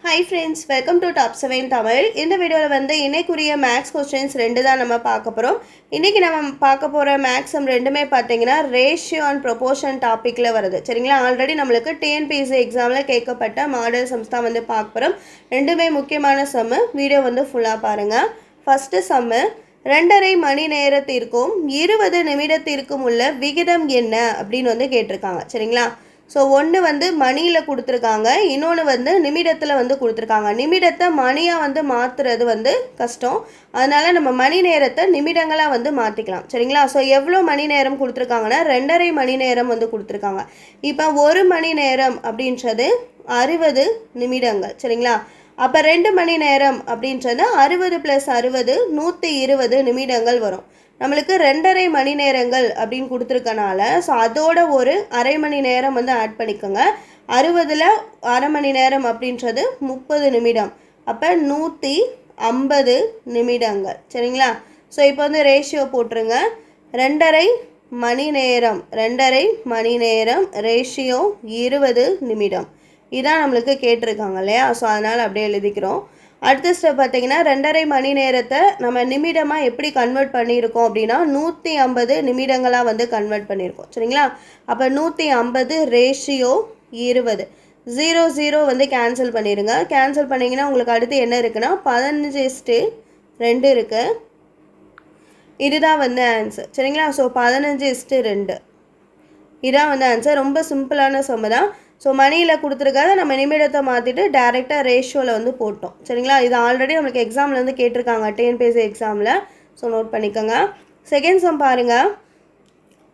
Hi friends, welcome to Top 7 Tamil. இந்த வீடியோவில் வந்து இன்னைக்குரிய மேக்ஸ் கொஸ்டின்ஸ் ரெண்டு தான் நம்ம பார்க்க போகிறோம். இன்றைக்கி நம்ம பார்க்க போகிற மேக்ஸம் ரெண்டுமே பார்த்தீங்கன்னா ரேஷியோ அண்ட் ப்ரொபோர்ஷன் டாப்பிக்கில் வருது. சரிங்களா, ஆல்ரெடி நம்மளுக்கு டிஎன்பிஎஸ்சி எக்ஸாமில் கேட்கப்பட்ட மாடல் சம்ஸ் தான் வந்து பார்க்க போகிறோம். ரெண்டுமே முக்கியமான சம்மு. வீடியோ வந்து ஃபுல்லாக பாருங்கள். ஃபஸ்ட்டு சம்மு, 2.5 மணி நேரத்திற்கும் 20 நிமிடத்திற்கும் உள்ள விகிதம் என்ன அப்படின்னு வந்து கேட்டிருக்காங்க. சரிங்களா, ஸோ ஒன்று வந்து மணியில் கொடுத்துருக்காங்க, இன்னொன்று வந்து நிமிடத்தில் வந்து கொடுத்துருக்காங்க. நிமிடத்தை மணியாக வந்து மாற்றுறது வந்து கஷ்டம், அதனால் நம்ம மணி நேரத்தை நிமிடங்களாக வந்து மாற்றிக்கலாம். சரிங்களா, ஸோ எவ்வளோ மணி நேரம் கொடுத்துருக்காங்கன்னா 2.5 மணி நேரம் வந்து கொடுத்துருக்காங்க. இப்போ 1 மணி நேரம் அப்படின்றது 60 நிமிடங்கள். சரிங்களா, அப்போ 2 மணி நேரம் அப்படின்றது 60 + 60 120 நிமிடங்கள் வரும். நம்மளுக்கு 2.5 மணி நேரங்கள் அப்படின்னு கொடுத்துருக்கனால ஸோ அதோட ஒரு அரை மணி நேரம் வந்து ஆட் பண்ணிக்கோங்க. 60ல் அரை மணி நேரம் அப்படின்றது 30 நிமிடம், அப்போ 150 நிமிடங்கள். சரிங்களா, ஸோ இப்போ வந்து ரேஷியோ போட்டுருங்க. 2.5 மணி நேரம் 2.5 மணி நேரம் ரேஷியோ 20 நிமிடம். இதான் நம்மளுக்கு கேட்டிருக்காங்க இல்லையா, ஸோ அதனால் அப்படியே எழுதிக்கிறோம். அடுத்த ஸ்டெப் பார்த்தீங்கன்னா 2.5 மணி நேரத்தை நம்ம நிமிடமாக எப்படி கன்வெர்ட் பண்ணியிருக்கோம் அப்படின்னா 150 நிமிடங்களாக வந்து கன்வெர்ட் பண்ணியிருக்கோம். சரிங்களா, அப்போ 150 ரேஷியோ 20. 0 வந்து கேன்சல் பண்ணிடுங்க. கேன்சல் பண்ணிங்கன்னா உங்களுக்கு அடுத்து என்ன இருக்குன்னா 15:2 இருக்குது. இதுதான் வந்து ஆன்சர். சரிங்களா, ஸோ 15:2 இதான் வந்து ஆன்சர். ரொம்ப சிம்பிளான சம்மு தான். ஸோ மணியில் கொடுத்துருக்காத நம்ம நிமிடத்தை மாற்றிட்டு டேரெக்டாக ரேஷியோவில் வந்து போட்டோம். சரிங்களா, இது ஆல்ரெடி நம்மளுக்கு எக்ஸாமில் வந்து கேட்டிருக்காங்க, டிஎன்பிஎஸ்சி எக்ஸாமில். ஸோ நோட் பண்ணிக்கோங்க. செகண்ட் சம் பாருங்கள்.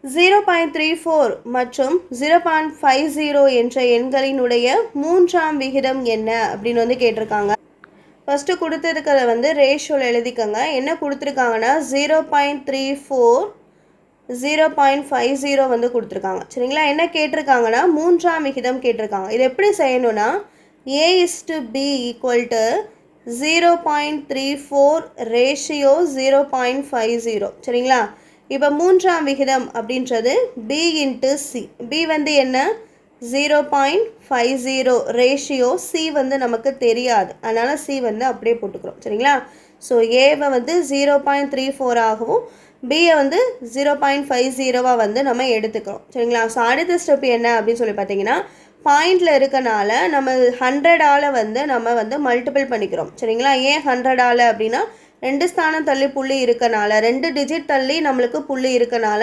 0.34 மற்றும் 0.50 என்ற எண்களினுடைய மூன்றாம் விகிதம் என்ன அப்படின்னு வந்து கேட்டிருக்காங்க. ஃபஸ்ட்டு கொடுத்துருக்கிறத வந்து ரேஷியோவில் எழுதிக்கோங்க. என்ன கொடுத்துருக்காங்கன்னா 0.34 0.50 வந்து கொடுத்துருக்காங்க. சரிங்களா, என்ன கேட்டிருக்காங்கன்னா மூன்றாம் விகிதம் கேட்டிருக்காங்க. இது எப்படி செய்யணும்னா A/B = 0.34 ரேஷியோ 0.50. சரிங்களா, இப்போ மூன்றாம் விகிதம் அப்படின்றது B × C. B வந்து என்ன 0.50 ரேஷியோ, C வந்து நமக்கு தெரியாது, அதனால் C வந்து அப்படியே போட்டுக்கிறோம். சரிங்களா, ஸோ ஏவை வந்து 0.34 ஆகவும் பியை வந்து 0.50 வந்து நம்ம எடுத்துக்கிறோம். சரிங்களா, ஸோ அடுத்த ஸ்டெப் என்ன அப்படின்னு சொல்லி பார்த்தீங்கன்னா பாயிண்டில் இருக்கனால நம்ம 100ஆல் வந்து நம்ம வந்து மல்டிபிள் பண்ணிக்கிறோம். சரிங்களா, ஏன் 100ஆல் அப்படின்னா 2 ஸ்தானம் தள்ளி புள்ளி இருக்கனால, 2 டிஜிட் தள்ளி நம்மளுக்கு புள்ளி இருக்கனால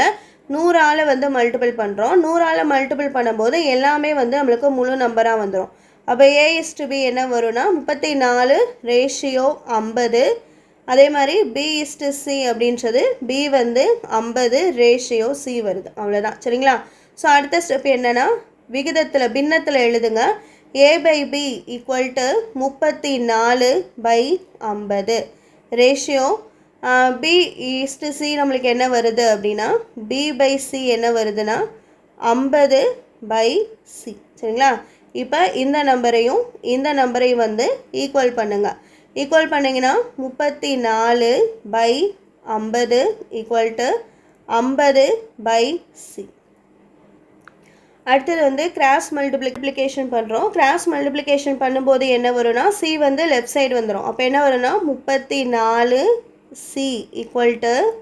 100ஆல் வந்து மல்டிபிள் பண்ணுறோம். 100ஆல் மல்டிபிள் பண்ணும்போது எல்லாமே வந்து நம்மளுக்கு முழு நம்பராக வந்துடும். அப்போ A/B என்ன வரும்னா 34 ரேஷியோ 50. அதே மாதிரி B/C அப்படின்றது B வந்து 50 ரேஷியோ C வருது. அவ்வளோதான். சரிங்களா, ஸோ அடுத்த ஸ்டெப் என்னென்னா விகிதத்தில் பின்னத்தில் எழுதுங்க. A/B = 34/50 ரேஷியோ B/C நம்மளுக்கு என்ன வருது அப்படின்னா B/C என்ன வருதுன்னா 50/C. சரிங்களா, இப்போ இந்த நம்பரையும் இந்த நம்பரையும் வந்து ஈக்குவல் பண்ணுங்கள். ஈக்குவல் பண்ணிங்கன்னா 34/50 = 50/C. அடுத்தது வந்து கிராஸ் மல்டிப்ளிகேஷன் பண்ணுறோம். கிராஸ் மல்டிப்ளிகேஷன் பண்ணும்போது என்ன வரும்னா C வந்து லெஃப்ட் சைடு வந்துடும். அப்போ என்ன வரும்னா 34C =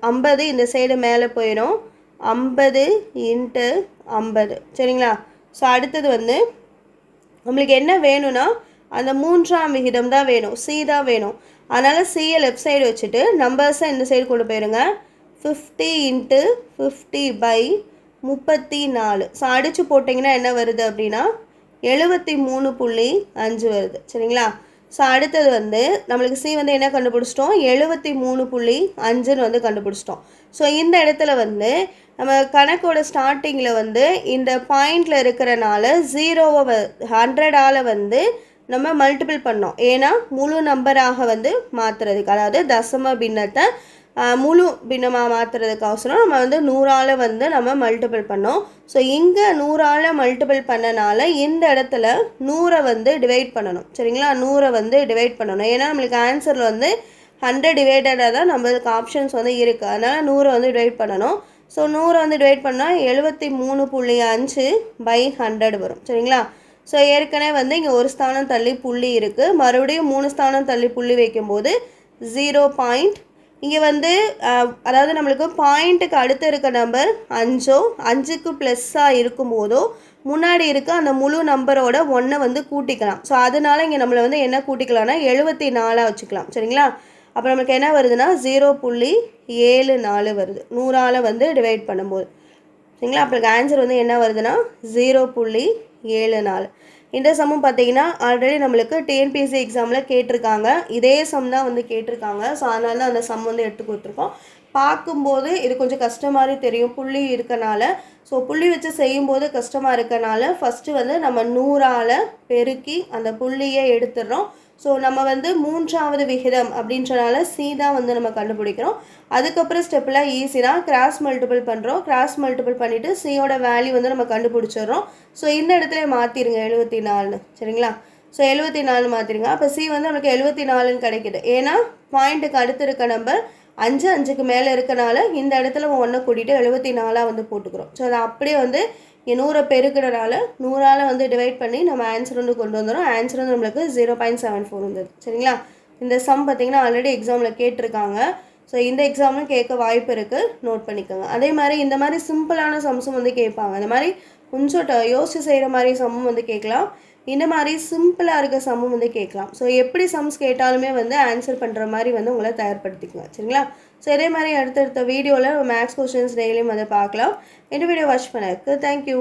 50. இந்த சைடு மேலே போயிடும் 50 × 50. சரிங்களா, ஸோ அடுத்தது வந்து நம்மளுக்கு என்ன வேணும்னா அந்த மூன்றாம் விகிதம் தான் வேணும், C தான் வேணும். அதனால் Cயை லெஃப்ட் சைடு வச்சுட்டு நம்பர்ஸை இந்த சைடு கொண்டு போயிருங்க. 50 × 50/34. ஸோ அடித்து போட்டிங்கன்னா என்ன வருது அப்படின்னா 73.5 வருது. சரிங்களா, ஸோ அடுத்தது வந்து நம்மளுக்கு C வந்து என்ன கண்டுபிடிச்சிட்டோம் 73.5 வந்து கண்டுபிடிச்சிட்டோம். ஸோ இந்த இடத்துல வந்து நம்ம கணக்கோட ஸ்டார்டிங்கில் வந்து இந்த பாயிண்டில் இருக்கிறனால 0வை 100ஆல் வந்து நம்ம மல்டிபிள் பண்ணோம். ஏன்னா முழு நம்பராக வந்து மாற்றுறதுக்கு, அதாவது தசம பின்னத்தை முழு பின்னமாக மாற்றுறதுக்கோசரம் நம்ம வந்து 100ஆல் வந்து நம்ம மல்டிபிள் பண்ணோம். ஸோ இங்கே 100ஆல் மல்டிபிள் பண்ணனால இந்த இடத்துல 100 வந்து டிவைட் பண்ணணும். சரிங்களா, 100 வந்து டிவைட் பண்ணணும். ஏன்னா நம்மளுக்கு ஆன்சரில் வந்து 100 டிவைடடாக தான் நம்மளுக்கு ஆப்ஷன்ஸ் வந்து இருக்குது, அதனால் 100 வந்து டிவைட் பண்ணணும். ஸோ 100 வந்து டிவைட் பண்ணால் 73.5/100 வரும். சரிங்களா, ஸோ ஏற்கனவே வந்து இங்கே ஒரு ஸ்தானம் தள்ளி புள்ளி இருக்குது, மறுபடியும் 3 ஸ்தானம் தள்ளி புள்ளி வைக்கும்போது 0 பாயிண்ட். இங்கே வந்து அதாவது நம்மளுக்கு பாயிண்ட்டுக்கு அடுத்து இருக்க நம்பர் 5ஓ 5க்கு ப்ளஸ்ஸாக இருக்கும்போதோ முன்னாடி இருக்க அந்த முழு நம்பரோட 1 வந்து கூட்டிக்கலாம். ஸோ அதனால இங்கே நம்மளை வந்து என்ன கூட்டிக்கலாம்னா 74 வச்சுக்கலாம். சரிங்களா? அப்போ நம்மளுக்கு என்ன வருதுன்னா 0.74 வருது 100ஆல் வந்து டிவைட் பண்ணும்போது. சரிங்களா? அப்போ ஆன்சர் வந்து என்ன வருதுன்னா 0.74. இந்த சம்மும் பார்த்தீங்கன்னா ஆல்ரெடி நம்மளுக்கு டிஎன்பிஎஸ்சி எக்ஸாமில் கேட்டிருக்காங்க, இதே சம் தான் வந்து கேட்டிருக்காங்க. ஸோ அதனால தான் அந்த சம் வந்து எடுத்து கொடுத்துருக்கோம். பார்க்கும்போது இது கொஞ்சம் கஷ்டம் மாதிரி தெரியும் புள்ளி இருக்கனால. ஸோ புள்ளி வச்சு செய்யும்போது கஷ்டமாக இருக்கனால ஃபஸ்ட்டு வந்து நம்ம 100ஆல் பெருக்கி அந்த புள்ளியை எடுத்துடுறோம். ஸோ நம்ம வந்து 3வது விகிதம் அப்படின்றனால சி தான் வந்து நம்ம கண்டுபிடிக்கிறோம். அதுக்கப்புறம் ஸ்டெப்பில் ஈஸி தான், கிராஸ் மல்டிபிள் பண்ணுறோம். கிராஸ் மல்டிபிள் பண்ணிவிட்டு சியோட வேல்யூ வந்து நம்ம கண்டுபிடிச்சிடுறோம். ஸோ இந்த இடத்துல மாற்றிடுங்க 74. சரிங்களா? ஸோ 74 மாற்றிடுங்க. அப்போ சி வந்து நமக்கு 74ன்னு கிடைக்கிது. ஏன்னா பாயிண்ட்டுக்கு அடுத்து இருக்க நம்பர் 5, 5க்கு மேலே இருக்கனால இந்த இடத்துல 1 கூட்டிகிட்டு 74 வந்து போட்டுக்கிறோம். ஸோ அதை அப்படியே வந்து இங்கே 100 பெருக்கிறனால 100ஆல் வந்து டிவைட் பண்ணி நம்ம ஆன்சர் வந்து கொண்டு வந்துடும். ஆன்சர் வந்து நம்மளுக்கு 0.74 வந்தது. சரிங்களா? இந்த சம் பார்த்திங்கன்னா ஆல்ரெடி எக்ஸாமில் கேட்டிருக்காங்க. ஸோ இந்த எக்ஸாமும் கேட்க வாய்ப்பு இருக்குது, நோட் பண்ணிக்கோங்க. அதே மாதிரி இந்த மாதிரி சிம்பிளான சம்ஸும் வந்து கேட்பாங்க. இந்த மாதிரி கொஞ்சம் யோசிச்சு செய்கிற மாதிரி சம்மும் வந்து கேட்கலாம், இந்த மாதிரி சிம்பிளாக இருக்க சம்மும் வந்து கேட்கலாம். ஸோ எப்படி சம்ஸ் கேட்டாலுமே வந்து ஆன்சர் பண்ணுற மாதிரி வந்து உங்களை தயார்படுத்திக்கோங்க. சரிங்களா? ஸோ இதே மாதிரி அடுத்தடுத்த வீடியோவில் மேக்ஸ் கொஸ்டின்ஸ் டெய்லியும் வந்து பார்க்கலாம். இந்த வீடியோ வாட்ச் பண்ணதுக்கு தேங்க்யூ.